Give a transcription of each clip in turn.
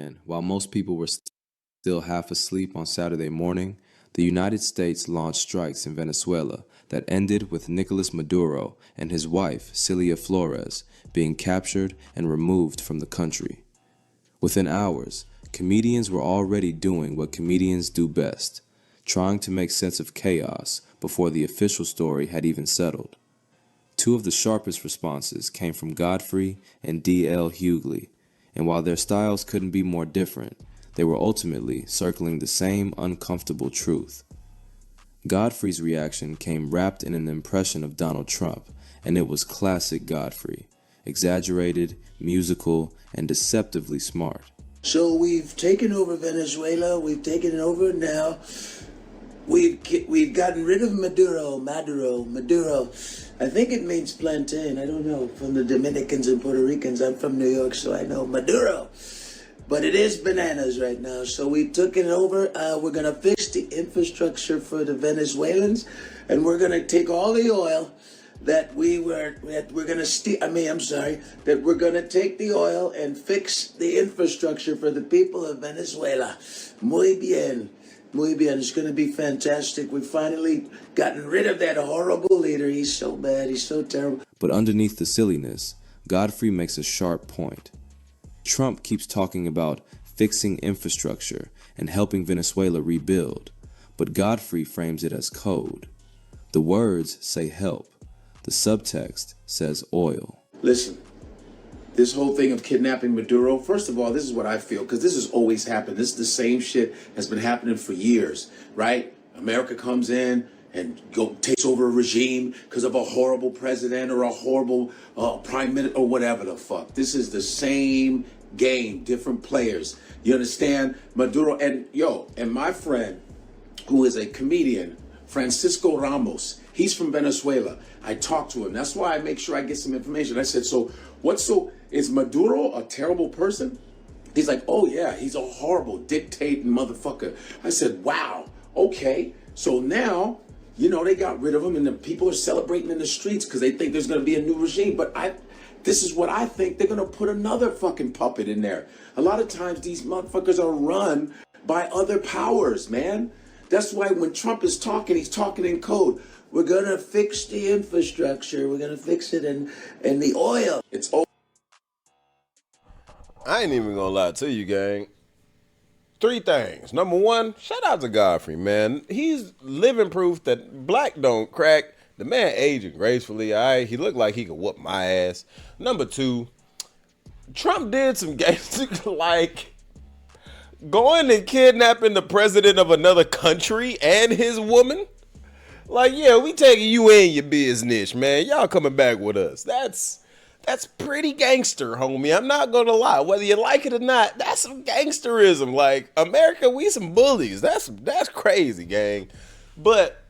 weekend, while most people were still half asleep on Saturday morning, the United States launched strikes in Venezuela that ended with Nicolas Maduro and his wife, Cilia Flores, being captured and removed from the country. Within hours, comedians were already doing what comedians do best, trying to make sense of chaos before the official story had even settled. Two of the sharpest responses came from Godfrey and DL Hughley, and while their styles couldn't be more different, they were ultimately circling the same uncomfortable truth. Godfrey's reaction came wrapped in an impression of Donald Trump, and it was classic Godfrey, exaggerated, musical, and deceptively smart. So we've taken over Venezuela, we've taken it over now. We've gotten rid of Maduro. I think it means plantain, I don't know, from the Dominicans and Puerto Ricans. I'm from New York, so I know Maduro. But it is bananas right now. So we took it over. We're going to fix the infrastructure for the Venezuelans, and we're going to take all the oil that we're going to steal. That we're going to take the oil and fix the infrastructure for the people of Venezuela. Muy bien. Muy bien. It's going to be fantastic. We've finally gotten rid of that horrible leader. He's so bad. He's so terrible. But underneath the silliness, Godfrey makes a sharp point. Trump keeps talking about fixing infrastructure and helping Venezuela rebuild, but Godfrey frames it as code. The words say help. The subtext says oil. Listen, this whole thing of kidnapping Maduro, first of all, this is what I feel, because this has always happened. This is the same shit has been happening for years, right? America comes in and takes over a regime because of a horrible president or a horrible prime minister or whatever the fuck. This is the same game, different players. You understand? Maduro and my friend who is a comedian, Francisco Ramos, he's from Venezuela. I talked to him. That's why I make sure I get some information. I said, is Maduro a terrible person? He's like, oh yeah, he's a horrible dictating motherfucker. I said, wow, okay. So now, they got rid of him and the people are celebrating in the streets because they think there's going to be a new regime. But this is what I think. They're going to put another fucking puppet in there. A lot of times these motherfuckers are run by other powers, man. That's why when Trump is talking, he's talking in code. We're going to fix the infrastructure. We're going to fix it in the oil. It's over. I ain't even gonna lie to you, gang. 3 things. Number 1, shout out to Godfrey, man. He's living proof that black don't crack. The man aging gracefully, all right? He looked like he could whoop my ass. Number 2, Trump did some gangster, like going and kidnapping the president of another country and his woman. Like, yeah, we taking you in your business, man. Y'all coming back with us. That's pretty gangster, homie. I'm not gonna lie. Whether you like it or not, that's some gangsterism. Like, America, we some bullies. That's crazy, gang. But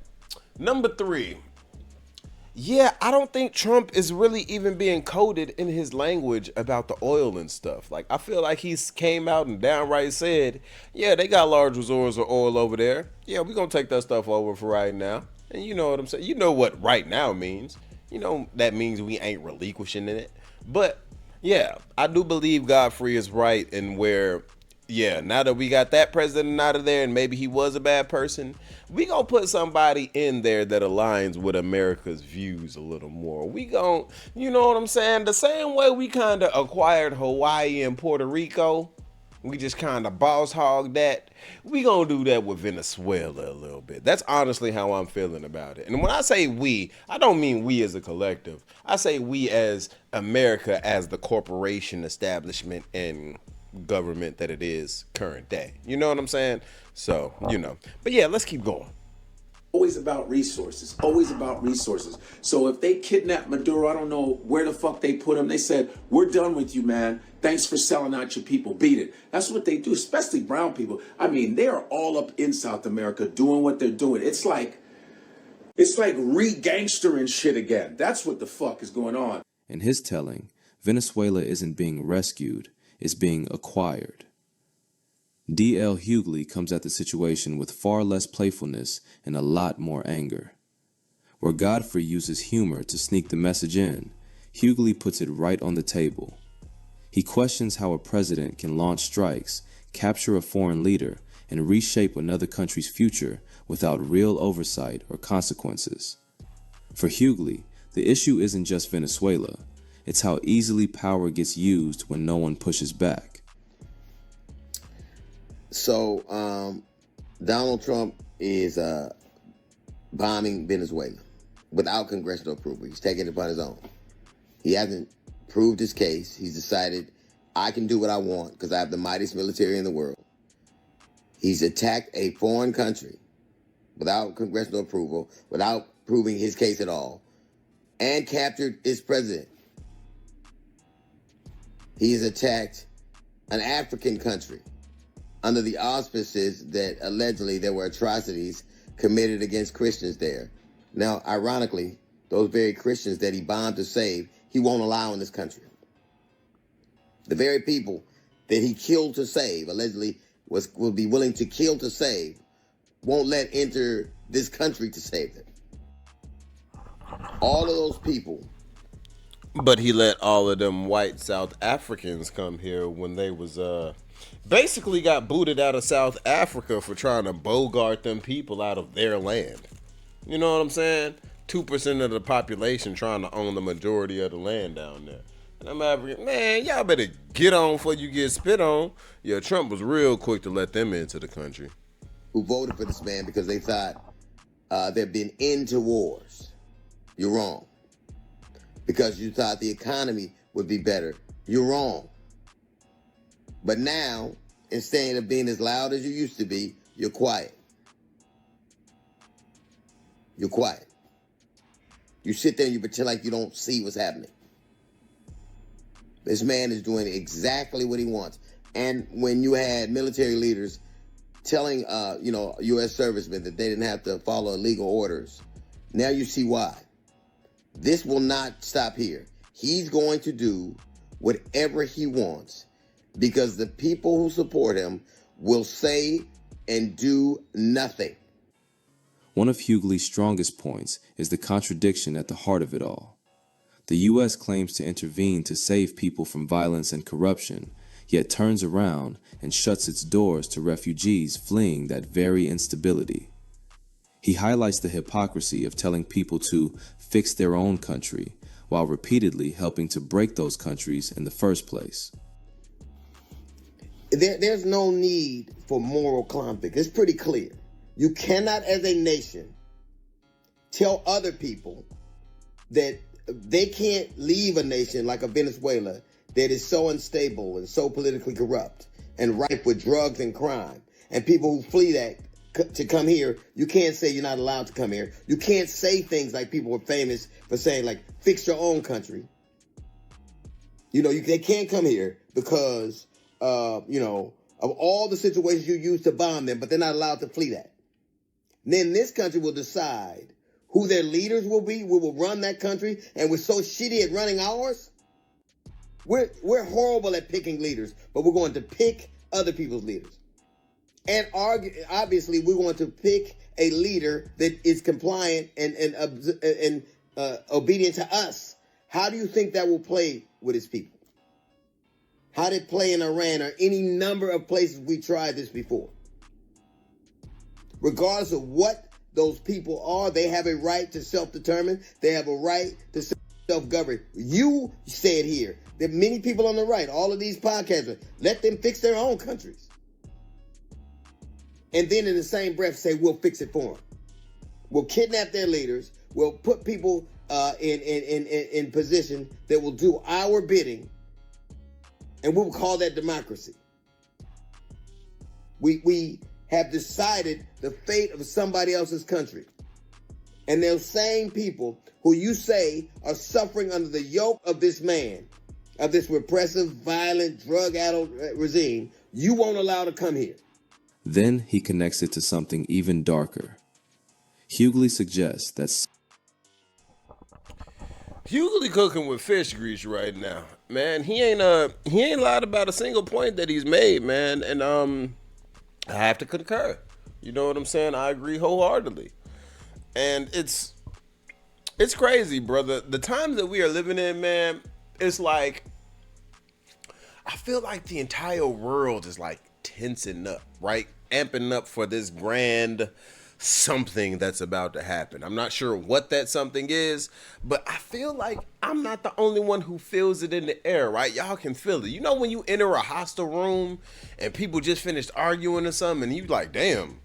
number 3, yeah, I don't think Trump is really even being coded in his language about the oil and stuff. Like, I feel like he's came out and downright said, yeah, they got large reserves of oil over there. Yeah, we're gonna take that stuff over for right now. And you know what I'm saying? You know what right now means. That means we ain't relinquishing it. But yeah, I do believe Godfrey is right in where, yeah, now that we got that president out of there and maybe he was a bad person, we gonna put somebody in there that aligns with America's views a little more. We gonna, you know what I'm saying? The same way we kind of acquired Hawaii and Puerto Rico, we just kind of boss hog that. We gonna do that with Venezuela a little bit. That's honestly how I'm feeling about it. And when I say we, I don't mean we as a collective. I say we as America, as the corporation, establishment, and government that it is current day. You know what I'm saying? So, But yeah, let's keep going. Always about resources. Always about resources. So if they kidnap Maduro, I don't know where the fuck they put him. They said, we're done with you, man. Thanks for selling out your people. Beat it. That's what they do, especially brown people. I mean, they are all up in South America doing what they're doing. It's like re-gangstering shit again. That's what the fuck is going on. In his telling, Venezuela isn't being rescued, it's being acquired. DL Hughley comes at the situation with far less playfulness and a lot more anger. Where Godfrey uses humor to sneak the message in, Hugley puts it right on the table. He questions how a president can launch strikes, capture a foreign leader, and reshape another country's future without real oversight or consequences. For Hugley, the issue isn't just Venezuela, it's how easily power gets used when no one pushes back. So, Donald Trump is bombing Venezuela without congressional approval. He's taking it upon his own. He hasn't proved his case. He's decided, I can do what I want because I have the mightiest military in the world. He's attacked a foreign country without congressional approval, without proving his case at all, and captured its president. He has attacked an African country under the auspices that allegedly there were atrocities committed against Christians there. Now, ironically, those very Christians that he bombed to save, he won't allow in this country. The very people that he killed to save, allegedly will be willing to kill to save, won't let enter this country to save them. All of those people. But he let all of them white South Africans come here when they was basically got booted out of South Africa for trying to bogart them people out of their land. You know what I'm saying? 2% of the population trying to own the majority of the land down there. And I'm African, man, y'all better get on before you get spit on. Yeah, Trump was real quick to let them into the country. Who voted for this man because they thought there'd been end to wars. You're wrong. Because you thought the economy would be better. You're wrong. But now, instead of being as loud as you used to be, you're quiet. You're quiet. You sit there and you pretend like you don't see what's happening. This man is doing exactly what he wants. And when you had military leaders telling, U.S. servicemen that they didn't have to follow legal orders, now you see why. This will not stop here. He's going to do whatever he wants because the people who support him will say and do nothing. One of Hugley's strongest points is the contradiction at the heart of it all. The U.S. claims to intervene to save people from violence and corruption, yet turns around and shuts its doors to refugees fleeing that very instability. He highlights the hypocrisy of telling people to fix their own country while repeatedly helping to break those countries in the first place. There's no need for moral conflict. It's pretty clear. You cannot, as a nation, tell other people that they can't leave a nation like a Venezuela that is so unstable and so politically corrupt and rife with drugs and crime. And people who flee that to come here, you can't say you're not allowed to come here. You can't say things like people were famous for saying, like, fix your own country. They can't come here because, of all the situations you use to bomb them, but they're not allowed to flee that. Then this country will decide who their leaders will be. We will run that country, and we're so shitty at running ours. We're horrible at picking leaders, but we're going to pick other people's leaders. And obviously, we want to pick a leader that is compliant and obedient to us. How do you think that will play with his people? How did it play in Iran or any number of places we tried this before? Regardless of what those people are, they have a right to self-determine. They have a right to self-govern. You said here that many people on the right, all of these podcasters, let them fix their own countries. And then in the same breath say, we'll fix it for them. We'll kidnap their leaders. We'll put people in position that will do our bidding. And we'll call that democracy. We have decided the fate of somebody else's country. And those same people who you say are suffering under the yoke of this man, of this repressive, violent, drug-addled regime, you won't allow to come here. Then he connects it to something even darker. Hugley suggests that Hugley cooking with fish grease right now, man. He ain't lied about a single point that he's made, man. And I have to concur. You know what I'm saying? I agree wholeheartedly. And it's crazy, brother. The times that we are living in, man, it's like I feel like the entire world is like tensing up, right? Amping up for this grand something that's about to happen. I'm not sure what that something is, but I feel like I'm not the only one who feels it in the air, right? Y'all can feel it. You know when you enter a hostile room and people just finished arguing or something and you like, damn,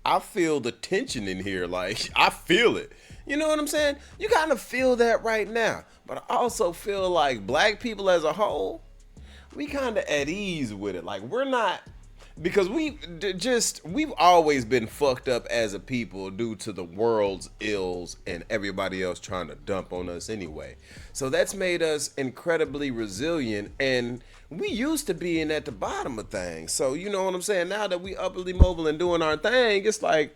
I feel the tension in here. Like, I feel it. You know what I'm saying? You kind of feel that right now. But I also feel like black people as a whole, we kind of at ease with it. Like, we're not, because we've always been fucked up as a people due to the world's ills and everybody else trying to dump on us anyway. So that's made us incredibly resilient, and we used to being at the bottom of things. So you know what I'm saying? Now that we upwardly mobile and doing our thing, it's like,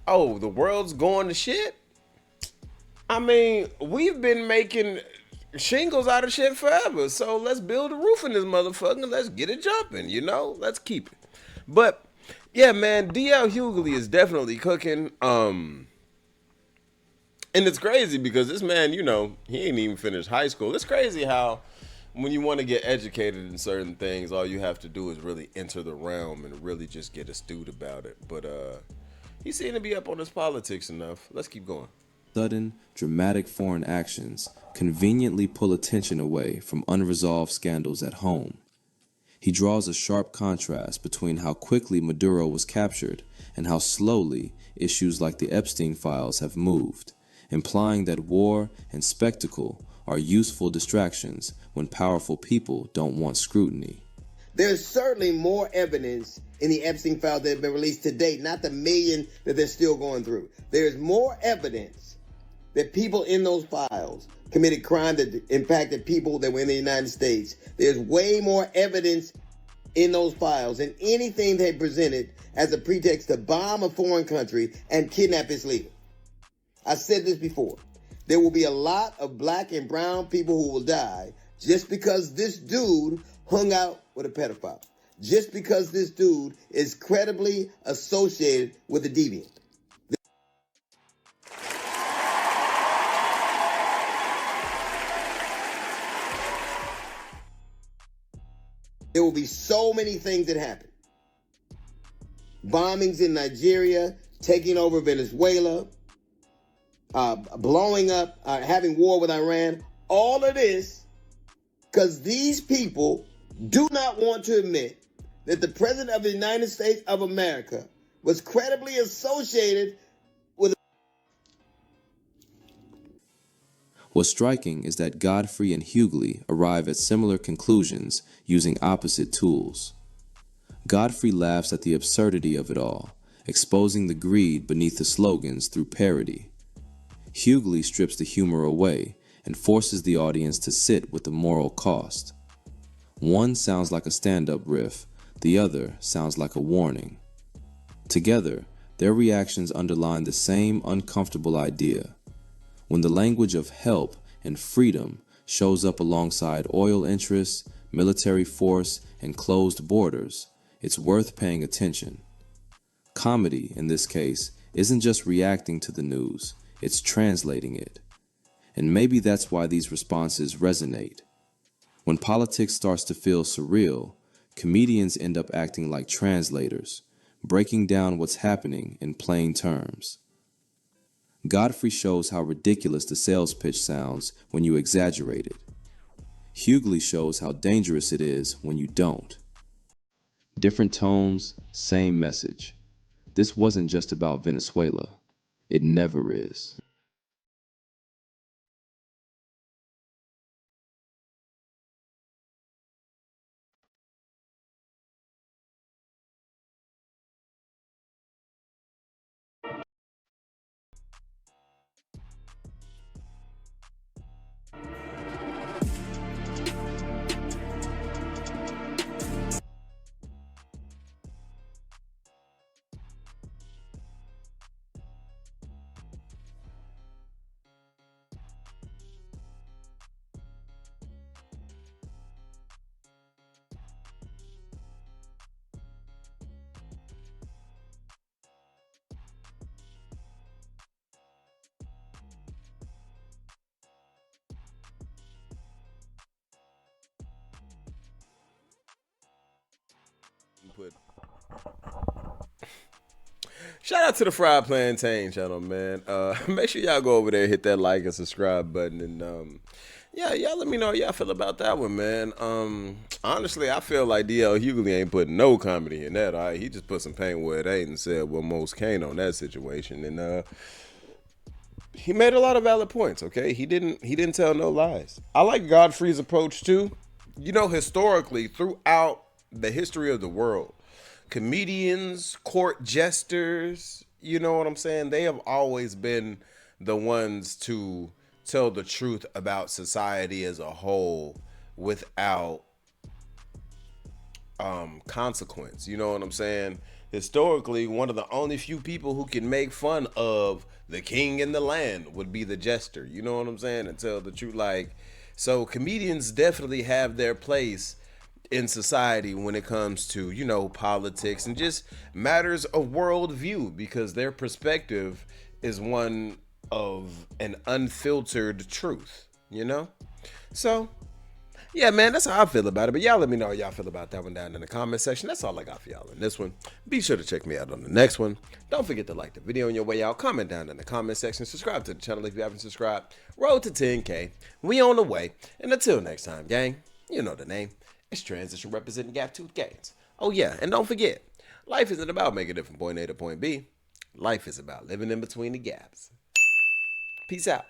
oh, the world's going to shit. I mean, we've been making shingles out of shit forever. So let's build a roof in this motherfucker and let's get it jumping, you know? Let's keep it. But yeah, man, DL Hughley is definitely cooking. And it's crazy because this man, you know, he ain't even finished high school. It's crazy how when you want to get educated in certain things, all you have to do is really enter the realm and really just get astute about it. But he seemed to be up on his politics enough. Let's keep going. Sudden, dramatic foreign actions conveniently pull attention away from unresolved scandals at home. He draws a sharp contrast between how quickly Maduro was captured and how slowly issues like the Epstein files have moved, implying that war and spectacle are useful distractions when powerful people don't want scrutiny. There's certainly more evidence in the Epstein files that have been released to date, not the million that they're still going through. There's more evidence that people in those files committed crime that impacted people that were in the United States. There's way more evidence in those files than anything they presented as a pretext to bomb a foreign country and kidnap its leader. I said this before. There will be a lot of black and brown people who will die just because this dude hung out with a pedophile. Just because this dude is credibly associated with a deviant. There will be so many things that happen. Bombings in Nigeria, taking over Venezuela, blowing up, having war with Iran. All of this because these people do not want to admit that the President of the United States of America was credibly associated with. What's striking is that Godfrey and Hugley arrive at similar conclusions using opposite tools. Godfrey laughs at the absurdity of it all, exposing the greed beneath the slogans through parody. Hugley strips the humor away and forces the audience to sit with the moral cost. One sounds like a stand-up riff, the other sounds like a warning. Together, their reactions underline the same uncomfortable idea. When the language of help and freedom shows up alongside oil interests, military force, and closed borders, it's worth paying attention. Comedy, in this case, isn't just reacting to the news, it's translating it. And maybe that's why these responses resonate. When politics starts to feel surreal, comedians end up acting like translators, breaking down what's happening in plain terms. Godfrey shows how ridiculous the sales pitch sounds when you exaggerate it. Hugley shows how dangerous it is when you don't. Different tones, same message. This wasn't just about Venezuela. It never is. Put. Shout out to the Fried Plantain channel, man. Make sure y'all go over there, hit that like and subscribe button, and yeah, y'all let me know how y'all feel about that one, man. Honestly, I feel like DL Hughley ain't putting no comedy in that. All right, he just put some paint where it ain't and said what most can't on that situation, and he made a lot of valid points. Okay, he didn't tell no lies. I like Godfrey's approach too. You know, historically, throughout the history of the world, comedians, court jesters, you know what I'm saying? They have always been the ones to tell the truth about society as a whole without consequence. You know what I'm saying? Historically, one of the only few people who can make fun of the king and the land would be the jester. You know what I'm saying? And tell the truth. Like, so comedians definitely have their place in society when it comes to, you know, politics and just matters of worldview, because their perspective is one of an unfiltered truth, you know? So, yeah, man, that's how I feel about it. But y'all let me know how y'all feel about that one down in the comment section. That's all I got for y'all in this one. Be sure to check me out on the next one. Don't forget to like the video on your way out. Comment down in the comment section. Subscribe to the channel if you haven't subscribed. Road to 10K. We on the way. And until next time, gang, you know the name. It's Transition representing Gap Tooth Gains. Oh yeah, and don't forget, life isn't about making it from point A to point B. Life is about living in between the gaps. Peace out.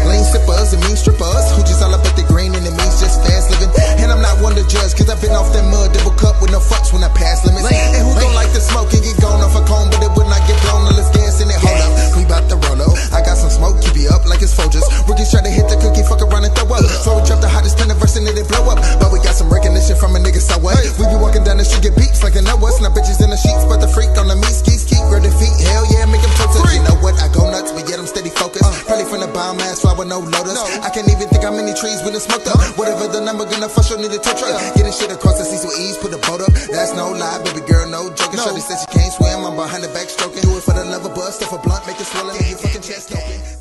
Lane sippers and mean strippers who just all about the green and it means just fast living. And I'm not one to judge, cause I've been off that mud double cup with no fucks when I pass limits. And who don't like to smoke and get gone off a cone, but it would not get blown unless gas in it. Hold up, we bout to roll up. I got some smoke, keep you up like it's Folgers. Rookies try to hit the cookie, fuck around and throw up. So we drop the hottest pen verse and it blow up. But we got some recognition from a nigga, so what? We be walking down the street, get beeps like they know us. Now bitches in the sheets, but the freak on the meat skis, keep grab their feet. Hell yeah, make them toe touch. You know what? I go nuts, but yet I'm steady focused. Probably from the biomass flower, no lotus. I can't even think how many trees when it's smoked up. Whatever the number, gonna fuss, you'll need a tow truck. Getting shit across the seas with ease, put the boat up. That's no lie, baby girl, no joking. Shorty said she can't swim, I'm behind the back stroking. Do it for the love of buzz, stuff a blunt, make it swell and make your fucking chest open.